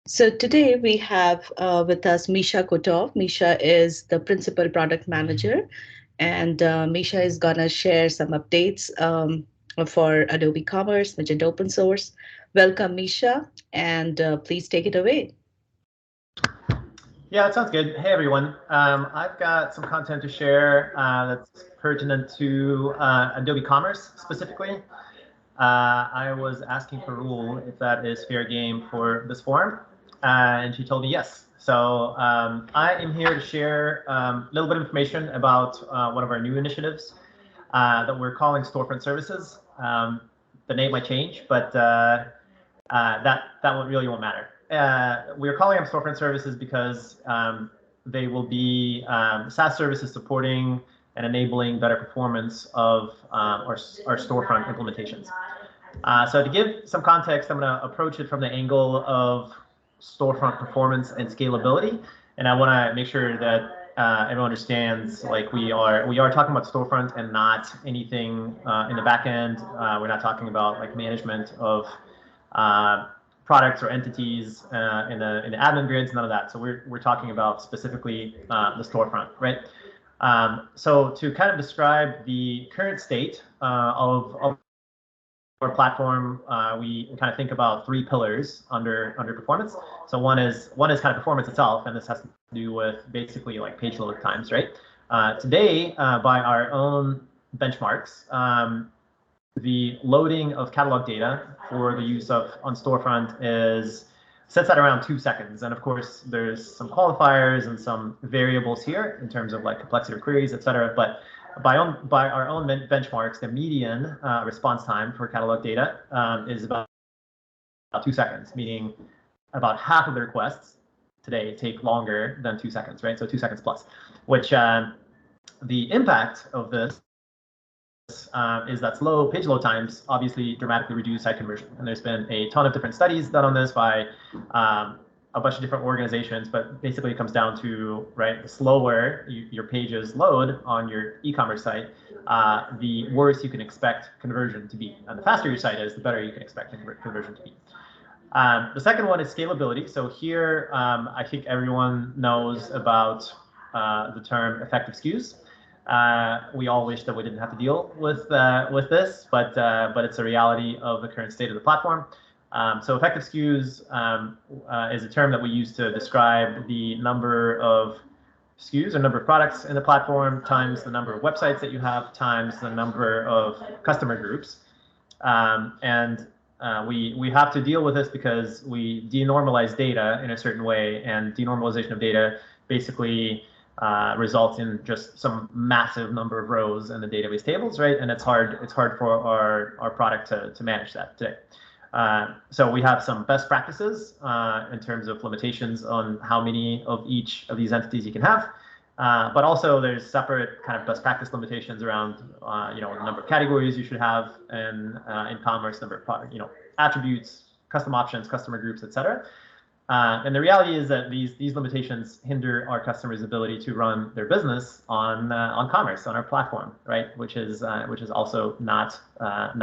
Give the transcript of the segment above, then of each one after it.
So today we have with us Misha Kotov. Misha is the principal product manager, and Misha is gonna share some updates for Adobe Commerce, which is open source. Welcome, Misha, and please take it away. Yeah, it sounds good. Hey, everyone. I've got some content to share that's pertinent to Adobe Commerce specifically. I was asking for Rule if that is fair game for this forum, and she told me yes. So I am here to share a little bit of information about one of our new initiatives that we're calling Storefront Services. The name might change, but that really won't matter. We're calling them Storefront Services because they will be SaaS services supporting and enabling better performance of our storefront implementations. So to give some context, I'm going to approach it from the angle of storefront performance and scalability, and I want to make sure that everyone understands, like, we are talking about storefront and not anything in the back end. We're not talking about like management of products or entities in the admin grids, none of that. So we're talking about specifically the storefront, right? So to kind of describe the current state of our platform, we kind of think about three pillars under performance. So one is kind of performance itself, and this has to do with basically like page load times, right? Today, by our own benchmarks, the loading of catalog data for the use of on storefront sits at around 2 seconds. And of course, there's some qualifiers and some variables here in terms of like complexity of queries, et cetera. But by our own benchmarks, the median response time for catalog data is about 2 seconds, meaning about half of the requests today take longer than 2 seconds, right? So 2 seconds plus, which the impact of this is that slow page load times obviously dramatically reduce site conversion. And there's been a ton of different studies done on this by a bunch of different organizations, but basically it comes down to, right, the slower your pages load on your e-commerce site, the worse you can expect conversion to be. And the faster your site is, the better you can expect the conversion to be. The second one is scalability. So here, I think everyone knows about the term effective SKUs. We all wish that we didn't have to deal with this, but it's a reality of the current state of the platform. So effective SKUs is a term that we use to describe the number of SKUs or number of products in the platform times the number of websites that you have times the number of customer groups. And we have to deal with this because we denormalize data in a certain way, and denormalization of data basically results in just some massive number of rows in the database tables, right? And it's hard for our product to manage that today. So we have some best practices in terms of limitations on how many of each of these entities you can have. But also there's separate kind of best practice limitations around the number of categories you should have in commerce, number of product, attributes, custom options, customer groups, etc. And the reality is that these limitations hinder our customers' ability to run their business on commerce, on our platform, right? Which is also not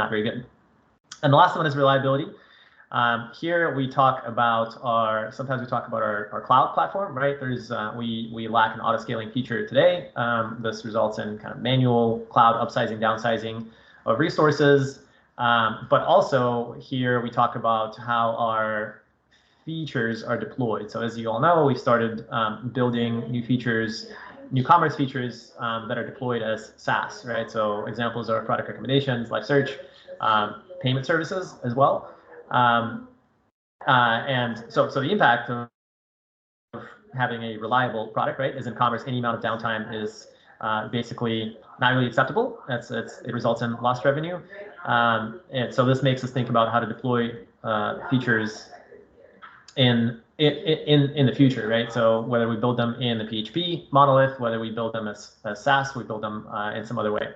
very good. And the last one is reliability. Here we talk about sometimes we talk about our cloud platform, right? We lack an auto scaling feature today. This results in kind of manual cloud upsizing, downsizing of resources. But also here we talk about how our features are deployed. So as you all know, we started building new commerce features that are deployed as SaaS, right? So examples are product recommendations, live search, payment services as well. And so the impact of having a reliable product, right, is in commerce, any amount of downtime is basically not really acceptable. It results in lost revenue. And so this makes us think about how to deploy features in the future, right? So whether we build them in the PHP monolith, whether we build them as SaaS, we build them in some other way.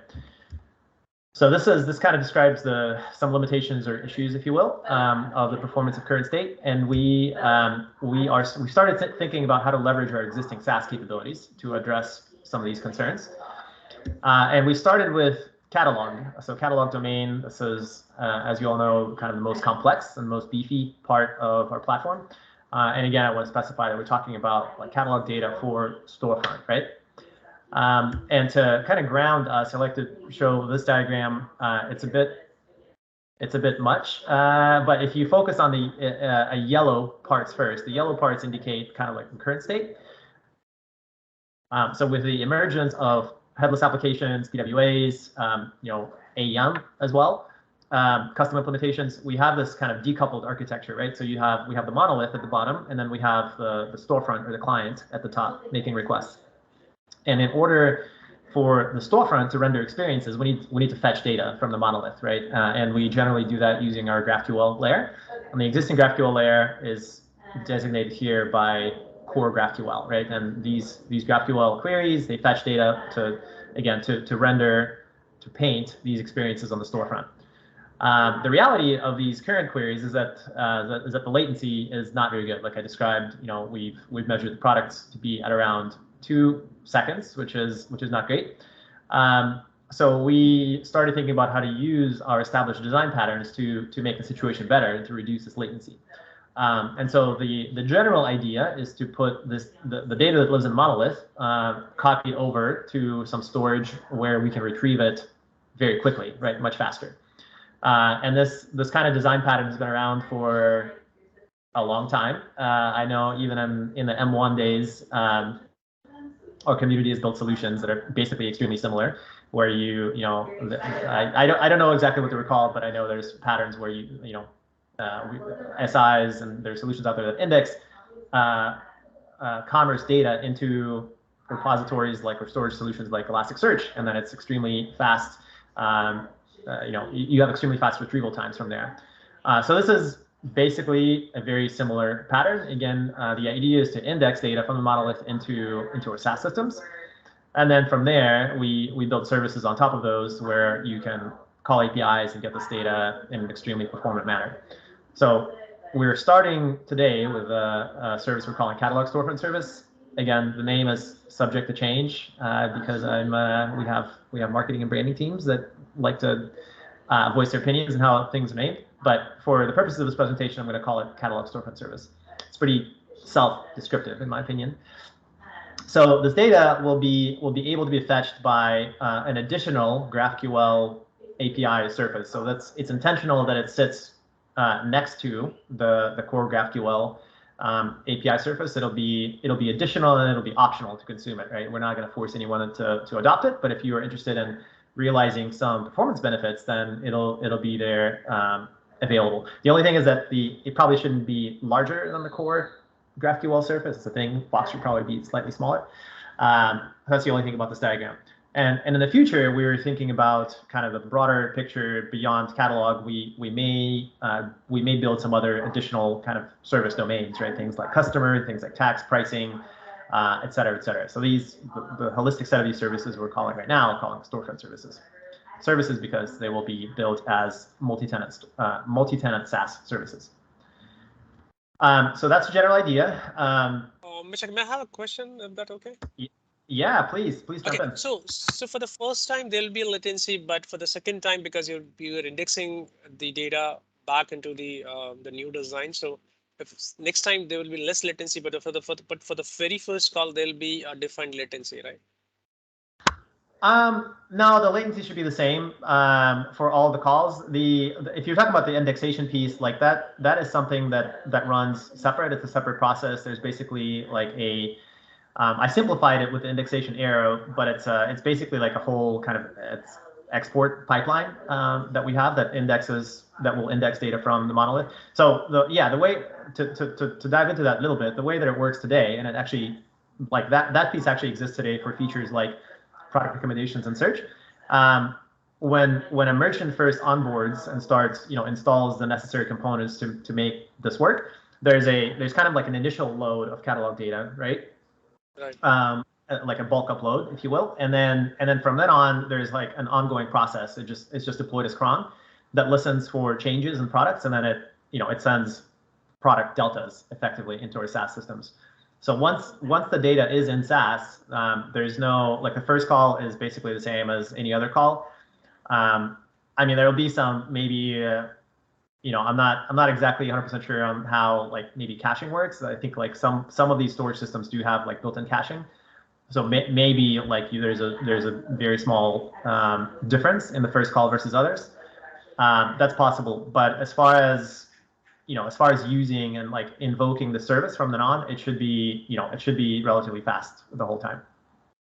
So this kind of describes some limitations or issues, if you will, of the performance of current state. And we started thinking about how to leverage our existing SaaS capabilities to address some of these concerns. And we started with catalog. So catalog domain, this is, as you all know, kind of the most complex and most beefy part of our platform. And again, I want to specify that we're talking about like catalog data for storefront, right? And to kind of ground us, I like to show this diagram. It's a bit much, but if you focus on the yellow parts first, the yellow parts indicate kind of like the current state. So with the emergence of headless applications, PWAs, AEM as well, custom implementations, we have this kind of decoupled architecture, right? So we have the monolith at the bottom, and then we have the storefront or the client at the top making requests. And in order for the storefront to render experiences, we need to fetch data from the monolith, right? And we generally do that using our GraphQL layer. And the existing GraphQL layer is designated here by core GraphQL, right? And these GraphQL queries, they fetch data to render, to paint these experiences on the storefront. The reality of these current queries is that the latency is not very good. Like I described, we've measured the products to be at around 2 seconds, which is not great. So we started thinking about how to use our established design patterns to make the situation better and to reduce this latency. And so the general idea is to put the data that lives in monolith, copy over to some storage where we can retrieve it very quickly, right, much faster. And this kind of design pattern has been around for a long time. I know even in the M1 days, our community has built solutions that are basically extremely similar, where I don't know exactly what they were called, but I know there's patterns where SIs and there's solutions out there that index commerce data into repositories or storage solutions like Elasticsearch, and then it's extremely fast. You have extremely fast retrieval times from there. So this is basically a very similar pattern. Again, the idea is to index data from the monolith into our SaaS systems. And then from there, we build services on top of those where you can call APIs and get this data in an extremely performant manner. So we're starting today with a service we're calling Catalog Storefront Service. Again, the name is subject to change because we have marketing and branding teams that like to voice their opinions on how things are named. But for the purposes of this presentation, I'm going to call it Catalog Storefront Service. It's pretty self-descriptive, in my opinion. So this data will be able to be fetched by an additional GraphQL API surface. So it's intentional that it sits next to the core GraphQL API surface. It'll be additional and it'll be optional to consume it, right? We're not going to force anyone to adopt it, but if you are interested in realizing some performance benefits, then it'll be there available. The only thing is that it probably shouldn't be larger than the core GraphQL surface. It's a thing. Box should probably be slightly smaller. That's the only thing about this diagram. And in the future, we were thinking about kind of the broader picture beyond catalog. We may build some other additional kind of service domains, right? Things like customer, things like tax, pricing, et cetera, et cetera. So the holistic set of these services we're calling right now, we're calling storefront services. Services because they will be built as multi-tenant SaaS services. So that's the general idea. Mishak, may I have a question? Is that okay? Yeah, please jump in. So for the first time there'll be a latency, but for the second time, because you're indexing the data back into the new design, so if next time there will be less latency, but for the very first call there'll be a defined latency, right? No, the latency should be the same for all the calls. If you're talking about the indexation piece, like that is something that runs separate. It's a separate process. There's basically like I simplified it with the indexation arrow, but it's basically like a whole kind of export pipeline that we have that will index data from the monolith. So the way to dive into that a little bit, the way that it works today, and it actually like that piece actually exists today for features like product recommendations and search. When a merchant first onboards and starts, installs the necessary components to make this work, there's kind of like an initial load of catalog data, right? Right. Like a bulk upload, if you will, and then from then on, there's like an ongoing process. It's just deployed as cron that listens for changes in products, and then it sends product deltas effectively into our SaaS systems. So once the data is in SaaS, there's no, like the first call is basically the same as any other call. I mean, there will be some maybe I'm not exactly 100% sure on how like maybe caching works. I think like some of these storage systems do have like built-in caching. So maybe like there's a very small difference in the first call versus others. That's possible. But as far as using and like invoking the service from then on, it should be relatively fast the whole time.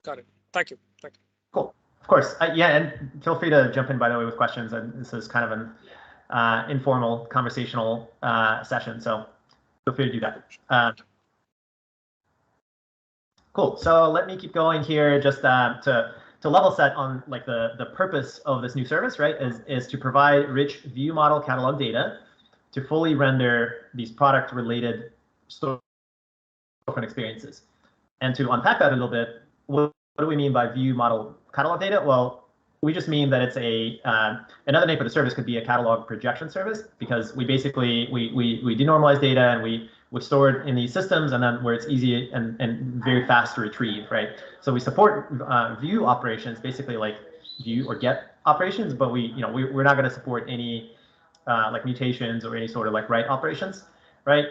Got it. Thank you. Thank you. Cool. Of course. Yeah, and feel free to jump in, by the way, with questions. And this is kind of an informal conversational session, so feel free to do that. Cool. So let me keep going here, just to level set on like the purpose of this new service, right? Is to provide rich view model catalog data to fully render these product-related storefront experiences. And to unpack that a little bit, what do we mean by view model catalog data? Well, we just mean that it's another name for the service could be a catalog projection service, because we basically we denormalize data and we store it in these systems, and then where it's easy and very fast to retrieve, right? So we support view operations, basically like view or get operations, but we're not going to support any like mutations or any sort of like write operations, right?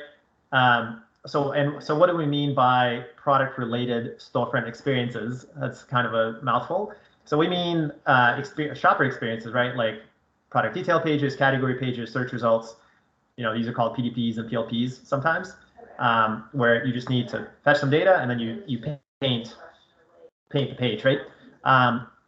So what do we mean by product-related storefront experiences? That's kind of a mouthful. So we mean shopper experiences, right? Like product detail pages, category pages, search results. These are called PDPs and PLPs sometimes, where you just need to fetch some data and then you paint the page, right?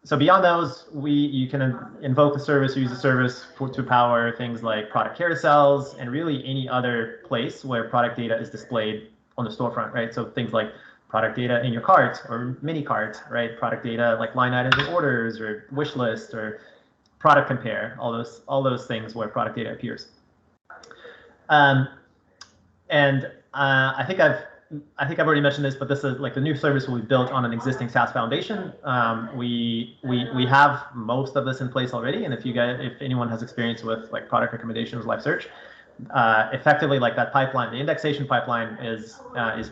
So beyond those, you can invoke the service, use the service to power things like product carousels and really any other place where product data is displayed on the storefront, right? So things like product data in your cart or mini cart, right? Product data like line items and orders or wish list or product compare, all those things where product data appears. And I think I've already mentioned this, but this is like the new service will be built on an existing SaaS foundation. We have most of this in place already, and if anyone has experience with like product recommendations, live search, effectively like that pipeline, the indexation pipeline is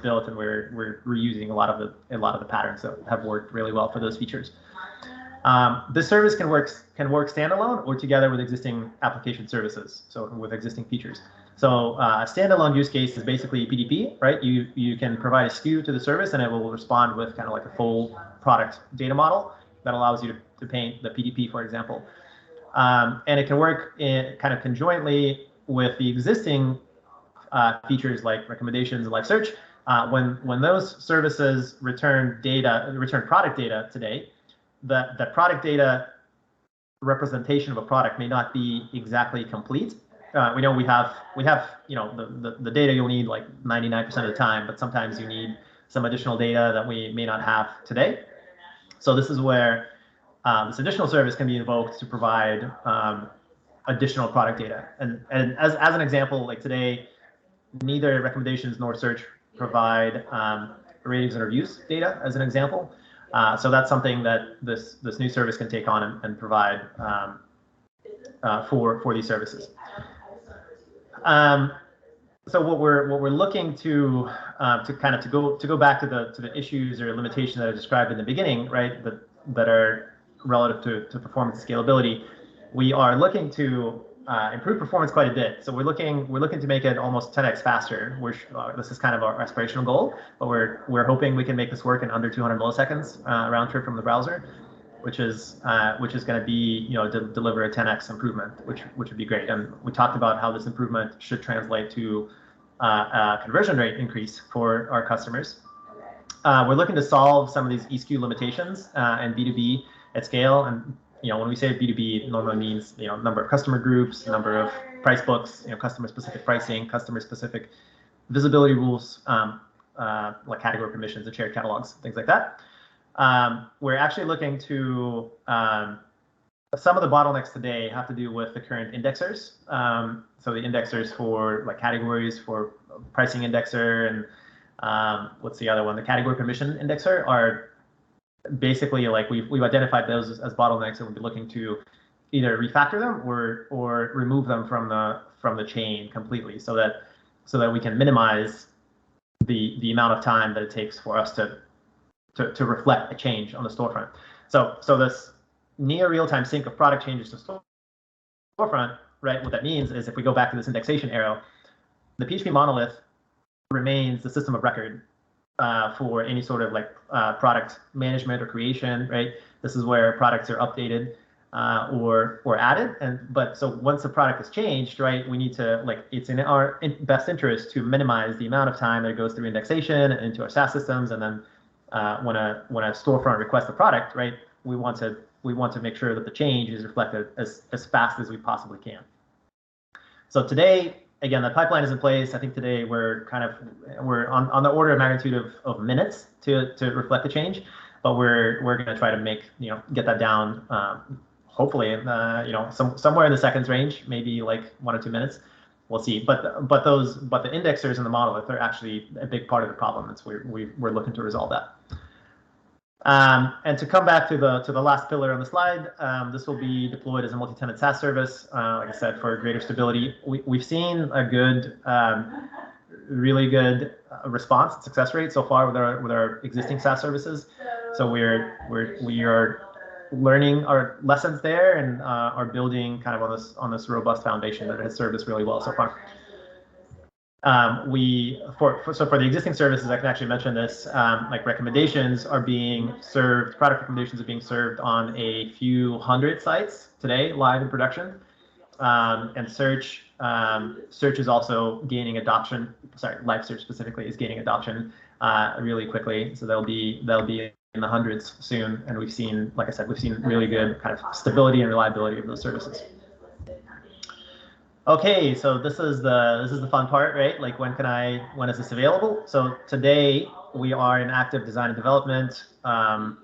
built, and we're reusing a lot of the patterns that have worked really well for those features. This service can work standalone or together with existing application services, so with existing features. So a standalone use case is basically PDP, right? You can provide a SKU to the service, and it will respond with kind of like a full product data model that allows you to paint the PDP, for example. And it can work kind of conjointly with the existing features like recommendations and live search. When those services return product data today, the product data representation of a product may not be exactly complete. We know we have the data you'll need like 99% of the time, but sometimes you need some additional data that we may not have today. So this is where this additional service can be invoked to provide additional product data. And as an example, like today, neither recommendations nor search provide ratings and reviews data as an example. So that's something that this new service can take on and provide for these services. So what we're looking to go back to the issues or limitations that I described in the beginning, right? That are relative to performance and scalability. We are looking to improve performance quite a bit. So we're looking to make it almost 10x faster. This is kind of our aspirational goal, but we're hoping we can make this work in under 200 milliseconds round trip from the browser, which is going to be deliver a 10x improvement, which would be great. And we talked about how this improvement should translate to a conversion rate increase for our customers. We're looking to solve some of these eSKU limitations and B2B at scale. And when we say B2B, it normally means number of customer groups, number of price books, customer specific pricing, customer specific visibility rules, like category permissions and shared catalogs, things like that. We're actually looking to some of the bottlenecks today have to do with the current indexers. So the indexers for like categories, for pricing indexer, and what's the other one? The category permission indexer are basically like we've identified those as bottlenecks, and we'll be looking to either refactor them or remove them from the chain completely, so that we can minimize the amount of time that it takes for us to reflect a change on the storefront. So this near real-time sync of product changes to storefront right? What that means is if we go back to this indexation arrow, the PHP monolith remains the system of record for any sort of like product management or creation, right? This is where products are updated or added. But so once the product is changed, right, we need to, like, it's in our best interest to minimize the amount of time that it goes through indexation into our SaaS systems. And then when a storefront requests a product, right, we want to make sure that the change is reflected as fast as we possibly can. So today, again, the pipeline is in place. I think today we're on the order of magnitude of minutes to reflect the change, but we're going to try to get that down. Hopefully, somewhere in the seconds range, maybe like 1 or 2 minutes. We'll see. But the indexers in the monolith are actually a big part of the problem. We're looking to resolve that. And to come back to the last pillar on the slide, this will be deployed as a multi-tenant SaaS service. Like I said, for greater stability, we've seen a good, really good response and success rate so far with our existing SaaS services. So we are learning our lessons there and are building kind of on this robust foundation that has served us really well so far. So for the existing services, I can actually mention this, like recommendations are being served, product recommendations are being served on a few hundred sites today, live in production. And search is also gaining adoption. Sorry, live search specifically is gaining adoption really quickly. So they'll be in the hundreds soon. And we've seen, like I said, really good kind of stability and reliability of those services. Okay, so this is the fun part, right? Like when is this available? So today we are in active design and development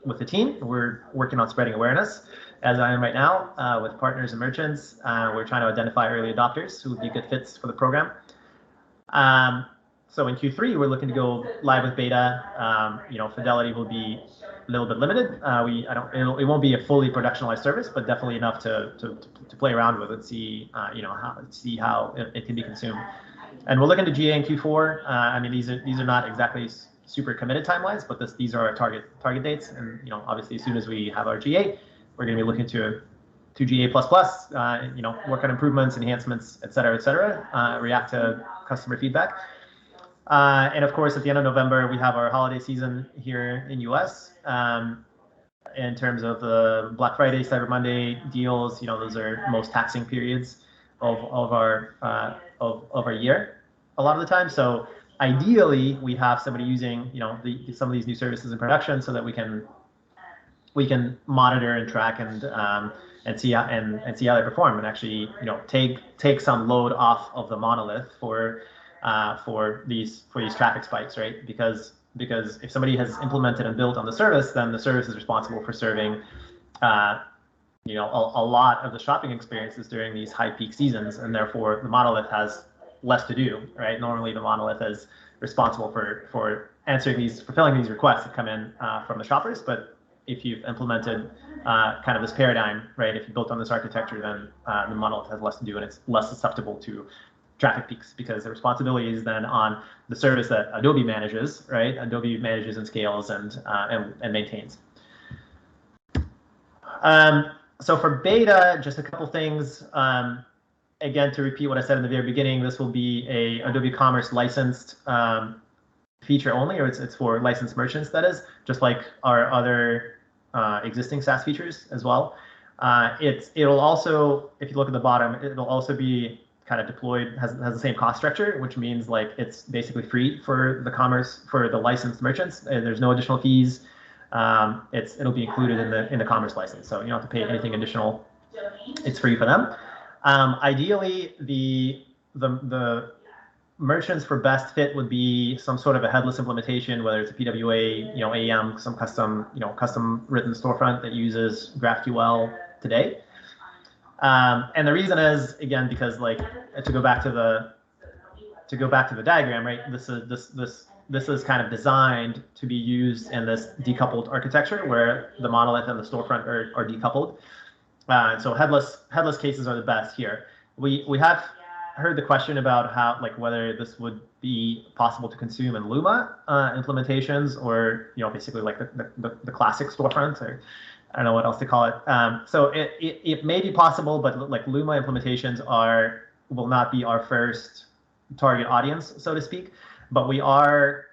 with the team. We're working on spreading awareness, as I am right now, with partners and merchants. We're trying to identify early adopters who would be good fits for the program. So in Q3, we're looking to go live with beta. Fidelity will be a little bit limited. It won't be a fully productionalized service, but definitely enough to play around with and see how it can be consumed. And we're looking to GA in Q4. I mean, these are not exactly super committed timelines, but these are our target dates. And obviously, as soon as we have our GA, we're going to be looking to GA++. Work on improvements, enhancements, et cetera, react to customer feedback. And of course, at the end of November, we have our holiday season here in US. In terms of the Black Friday, Cyber Monday deals, those are most taxing periods of our year a lot of the time. So ideally, we have somebody using some of these new services in production so that we can monitor and track and see how they perform, and actually take some load off of the monolith for these traffic spikes, right? Because if somebody has implemented and built on the service, then the service is responsible for serving a lot of the shopping experiences during these high peak seasons, and therefore the monolith has less to do, right? Normally the monolith is responsible for fulfilling these requests that come in from the shoppers. But if you've implemented kind of this paradigm, right, if you built on this architecture, then the monolith has less to do and it's less susceptible to traffic peaks, because the responsibility is then on the service that Adobe manages, right? Adobe manages and scales and maintains. So for beta, just a couple things. Again, to repeat what I said in the very beginning, this will be a Adobe Commerce licensed feature only, or it's for licensed merchants, that is, just like our other existing SaaS features as well. It'll also, if you look at the bottom, it'll also be kind of deployed, has the same cost structure, which means like it's basically free for the licensed merchants. There's no additional fees. It'll be included in the commerce license, so you don't have to pay anything additional. It's free for them. Ideally, the merchants for best fit would be some sort of a headless implementation, whether it's a PWA, AEM, some custom written storefront that uses GraphQL today. And the reason is, again, because like to go back to the diagram, right? This is kind of designed to be used in this decoupled architecture where the monolith and the storefront are decoupled. So headless cases are the best here. We have heard the question about how, like, whether this would be possible to consume in Luma implementations, or basically like the classic storefront. Or I don't know what else to call it. So it may be possible, but like Luma implementations will not be our first target audience, so to speak. But we are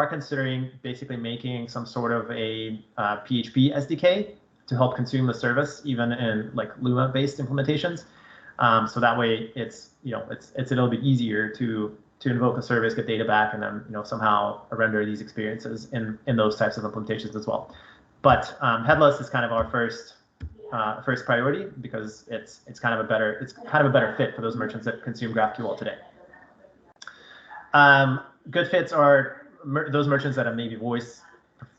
considering basically making some sort of a PHP SDK to help consume the service, even in like Luma-based implementations. So that way, it's a little bit easier to invoke a service, get data back, and then somehow render these experiences in those types of implementations as well. But headless is kind of our first priority because it's kind of a better fit for those merchants that consume GraphQL today. Good fits are those merchants that have maybe voiced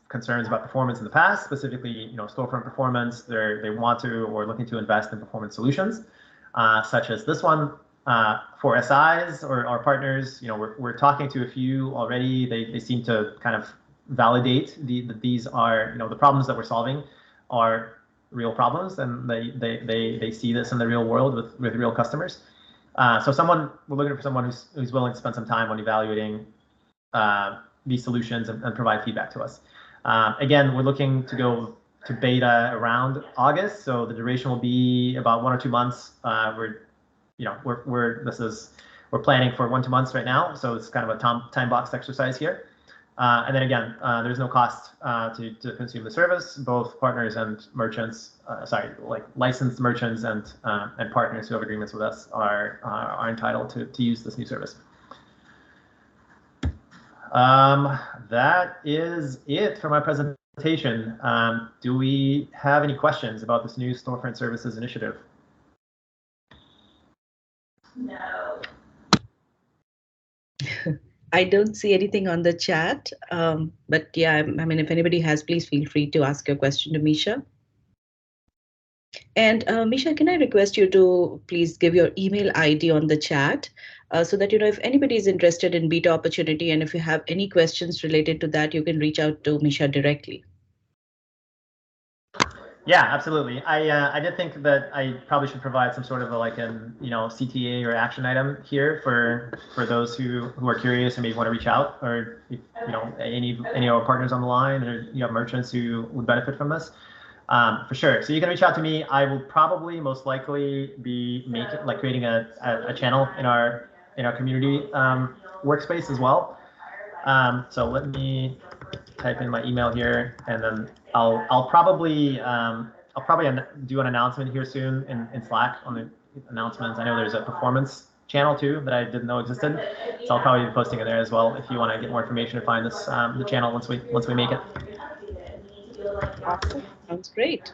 concerns about performance in the past, specifically storefront performance. They want to or looking to invest in performance solutions, such as this one. For SIs or our partners, we're talking to a few already. They seem to kind of validate that these are the problems that we're solving are real problems, and they see this in the real world with real customers. So we're looking for someone who's willing to spend some time on evaluating these solutions and provide feedback to us. Again, we're looking to go to beta around August, so the duration will be about 1 or 2 months. We're planning for 1 to 2 months right now, so it's kind of a time box exercise here. And then again, there's no cost to consume the service. Both partners and merchants, like licensed merchants and partners who have agreements with us are entitled to use this new service. That is it for my presentation. Do we have any questions about this new storefront services initiative? No. I don't see anything on the chat, but yeah, I mean, if anybody has, please feel free to ask your question to Misha. And Misha, can I request you to please give your email ID on the chat so that, if anybody is interested in beta opportunity and if you have any questions related to that, you can reach out to Misha directly. Yeah, absolutely. I did think that I probably should provide some sort of CTA or action item here for those who are curious and maybe want to reach out, or any of our partners on the line, or you have merchants who would benefit from this. For sure. So you can reach out to me. I will probably most likely be creating a channel in our community workspace as well. So let me type in my email here, and then I'll probably do an announcement here soon in Slack on the announcements. I know there's a performance channel too that I didn't know existed, so I'll probably be posting it there as well if you want to get more information and find this the channel once we make it. Awesome. Sounds great.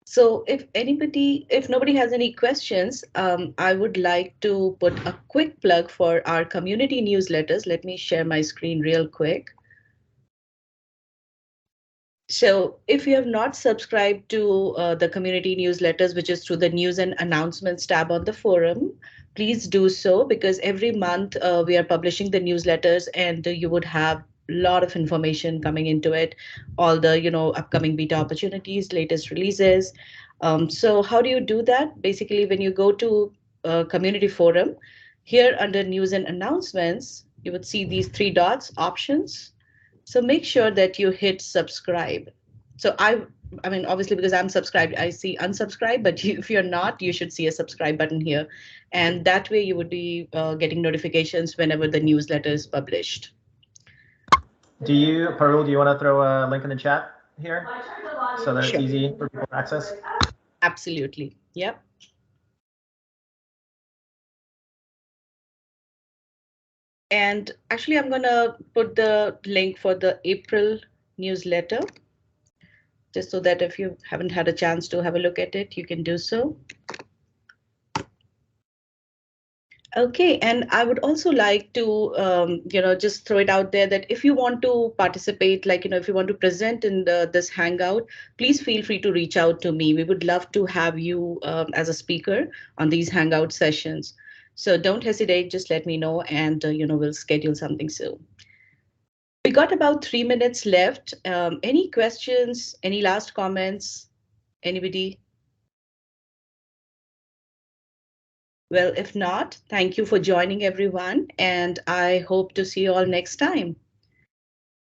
So if nobody has any questions, I would like to put a quick plug for our community newsletters. Let me share my screen real quick. So if you have not subscribed to the community newsletters, which is through the news and announcements tab on the forum, please do so, because every month we are publishing the newsletters, and you would have a lot of information coming into it, all the upcoming beta opportunities, latest releases. So how do you do that? Basically, when you go to community forum, here under news and announcements, you would see these 3 dots, options. So make sure that you hit subscribe. So I mean, obviously, because I'm subscribed, I see unsubscribe, but if you're not, you should see a subscribe button here. And that way you would be getting notifications whenever the newsletter is published. Parul, do you want to throw a link in the chat here so that it's easy for people to access? Absolutely. Yep. And actually, I'm going to put the link for the April newsletter, just so that if you haven't had a chance to have a look at it, you can do so. Okay, and I would also like to, just throw it out there that if you want to participate, if you want to present in this Hangout, please feel free to reach out to me. We would love to have you as a speaker on these Hangout sessions. So don't hesitate, just let me know, and we'll schedule something soon. We got about 3 minutes left. Any questions? Any last comments? Anybody? Well, if not, thank you for joining, everyone, and I hope to see you all next time.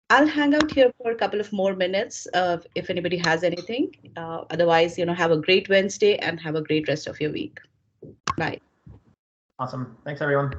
I'll hang out here for a couple of more minutes if anybody has anything. Otherwise, have a great Wednesday and have a great rest of your week. Bye. Awesome. Thanks, everyone.